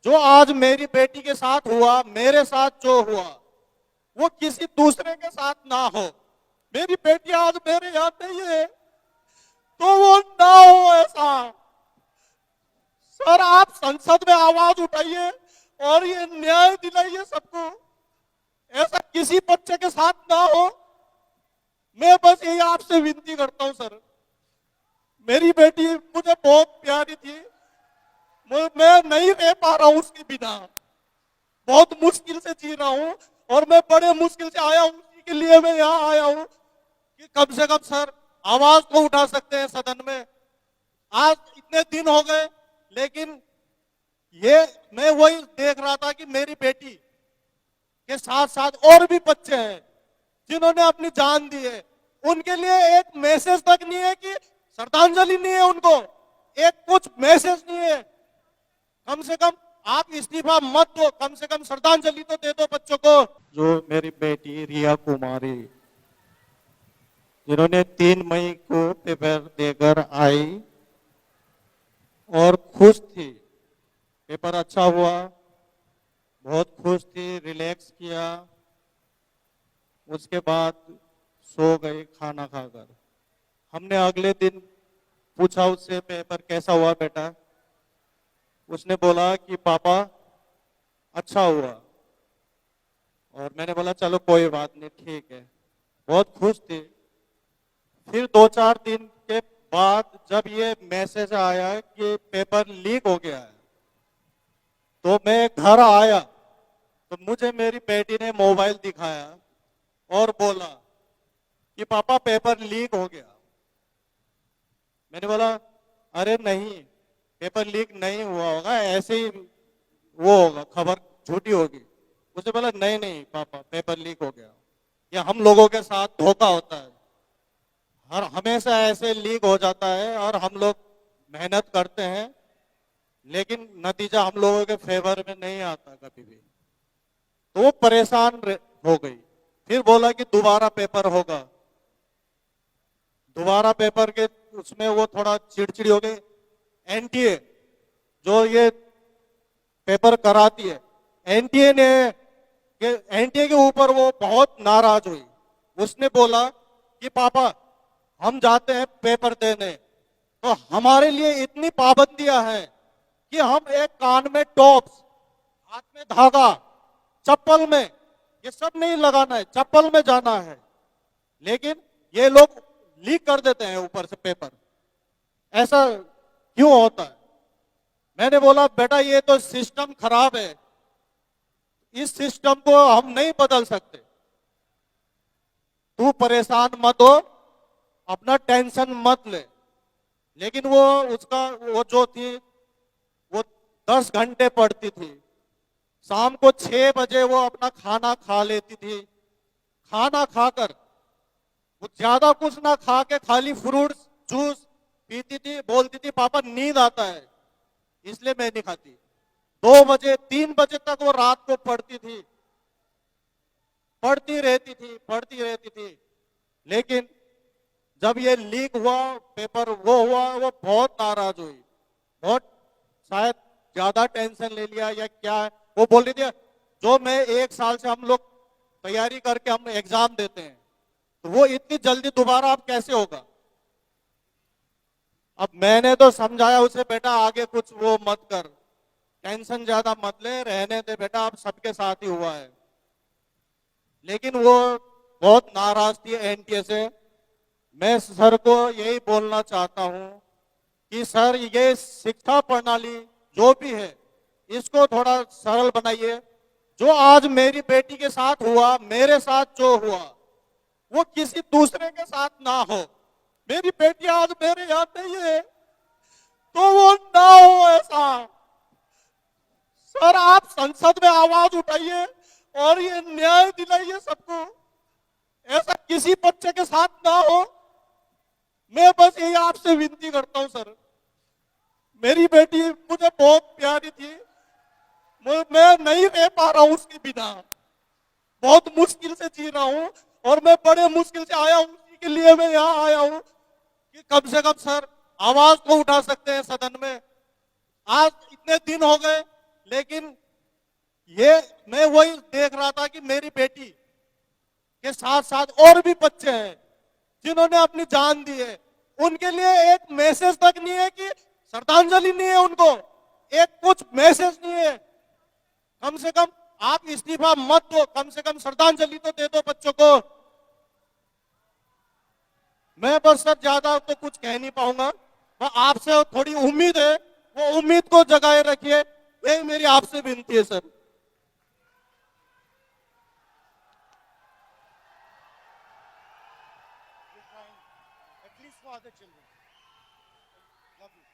जो आज मेरी बेटी के साथ हुआ, मेरे साथ जो हुआ, वो किसी दूसरे के साथ ना हो। मेरी बेटी आज मेरे यहाँ नहीं है तो वो ना हो ऐसा। सर आप संसद में आवाज उठाइए और ये न्याय दिलाइए सबको, ऐसा किसी बच्चे के साथ ना हो। मैं बस यही आपसे विनती करता हूं सर। मेरी बेटी मुझे बहुत प्यारी थी, मैं नहीं रह पा रहा हूं उसके बिना, बहुत मुश्किल से जी रहा हूं और मैं बड़े मुश्किल से आया हूं, उसी के लिए मैं यहाँ आया हूं कि कम से कम सर आवाज तो उठा सकते हैं सदन में। आज इतने दिन हो गए, लेकिन ये मैं वही देख रहा था कि मेरी बेटी के साथ साथ और भी बच्चे हैं जिन्होंने अपनी जान दी है, उनके लिए एक मैसेज तक नहीं है कि श्रद्धांजलि नहीं है उनको, एक कुछ मैसेज नहीं है। कम से कम आप इस्तीफा मत दो, कम से कम श्रद्धांजलि तो दे दो बच्चों को। जो मेरी बेटी रिया कुमारी, जिन्होंने 3 मई को पेपर देकर आई और खुश थी, पेपर अच्छा हुआ, बहुत खुश थी, रिलैक्स किया, उसके बाद सो गई खाना खाकर। हमने अगले दिन पूछा उससे, पेपर कैसा हुआ बेटा? उसने बोला कि पापा अच्छा हुआ। और मैंने बोला चलो कोई बात नहीं, ठीक है। बहुत खुश थी। फिर 2-4 दिन के बाद जब ये मैसेज आया कि पेपर लीक हो गया है, तो मैं घर आया तो मुझे मेरी बेटी ने मोबाइल दिखाया और बोला कि पापा पेपर लीक हो गया। मैंने बोला अरे नहीं, पेपर लीक नहीं हुआ होगा, ऐसे ही वो होगा, खबर झूठी होगी। उसने बोला नहीं नहीं पापा पेपर लीक हो गया, ये हम लोगों के साथ धोखा होता है, हर हमेशा ऐसे लीक हो जाता है और हम लोग मेहनत करते हैं लेकिन नतीजा हम लोगों के फेवर में नहीं आता कभी भी। तो वो परेशान हो गई। फिर बोला कि दोबारा पेपर होगा, दोबारा पेपर के उसमें वो थोड़ा चिड़चिड़ी हो गई। एनटीए जो ये पेपर कराती है, एनटीए ने एनटीए के ऊपर वो बहुत नाराज हुई। उसने बोला कि पापा हम जाते हैं पेपर देने तो हमारे लिए इतनी पाबंदियां हैं कि हम एक कान में टॉप्स, हाथ में धागा, चप्पल में, ये सब नहीं लगाना है, चप्पल में जाना है। लेकिन ये लोग लीक कर देते हैं ऊपर से पेपर, ऐसा क्यों होता है? मैंने बोला बेटा ये तो सिस्टम खराब है, इस सिस्टम को हम नहीं बदल सकते, तू परेशान मत हो, अपना टेंशन मत ले। लेकिन वो उसका वो जो थी वो 10 घंटे पढ़ती थी, शाम को 6 बजे वो अपना खाना खा लेती थी। खाना खाकर वो ज्यादा कुछ ना खा के खाली फ्रूट्स जूस पीती थी, बोलती थी पापा नींद आता है इसलिए मैं नहीं खाती। 2 बजे 3 बजे तक वो रात को पढ़ती थी, पढ़ती रहती थी। लेकिन जब ये लीक हुआ पेपर, वो हुआ, वो बहुत नाराज हुई, बहुत शायद ज्यादा टेंशन ले लिया या क्या है। वो बोल रही थी जो मैं 1 साल से हम लोग तैयारी करके हम एग्जाम देते हैं, तो वो इतनी जल्दी दोबारा अब कैसे होगा? अब मैंने तो समझाया उसे बेटा आगे कुछ वो मत कर, टेंशन ज्यादा मत ले, रहने दे बेटा, अब सबके साथ ही हुआ है। लेकिन वो बहुत नाराज थी एनटीए से। मैं सर को यही बोलना चाहता हूं कि सर ये शिक्षा प्रणाली जो भी है इसको थोड़ा सरल बनाइए। जो आज मेरी बेटी के साथ हुआ, मेरे साथ जो हुआ, वो किसी दूसरे के साथ ना हो। मेरी बेटी आज मेरे यहाँ नहीं है तो वो ना हो ऐसा। सर आप संसद में आवाज उठाइए और ये न्याय दिलाइए सबको, ऐसा किसी बच्चे के साथ ना हो। मैं बस यही आपसे विनती करता हूं सर। मेरी बेटी मुझे बहुत प्यारी थी, मैं नहीं रह पा रहा हूं उसके बिना, बहुत मुश्किल से जी रहा हूं और मैं बड़े मुश्किल से आया हूं, उसी के लिए मैं यहाँ आया हूं कि कम से कम सर आवाज तो उठा सकते हैं सदन में। आज इतने दिन हो गए, लेकिन ये मैं वही देख रहा था कि मेरी बेटी के साथ साथ और भी बच्चे हैं जिन्होंने अपनी जान दी है, उनके लिए एक मैसेज तक नहीं है, कि श्रद्धांजलि नहीं है उनको, एक कुछ मैसेज नहीं है। कम से कम आप इस्तीफा मत दो, कम से कम श्रद्धांजलि तो दे दो बच्चों को। मैं बस सर ज्यादा तो कुछ कह नहीं पाऊंगा, मैं आपसे थोड़ी उम्मीद है, वो उम्मीद को जगाए रखिए, यही मेरी आपसे विनती है sir. At least for other children. Love you.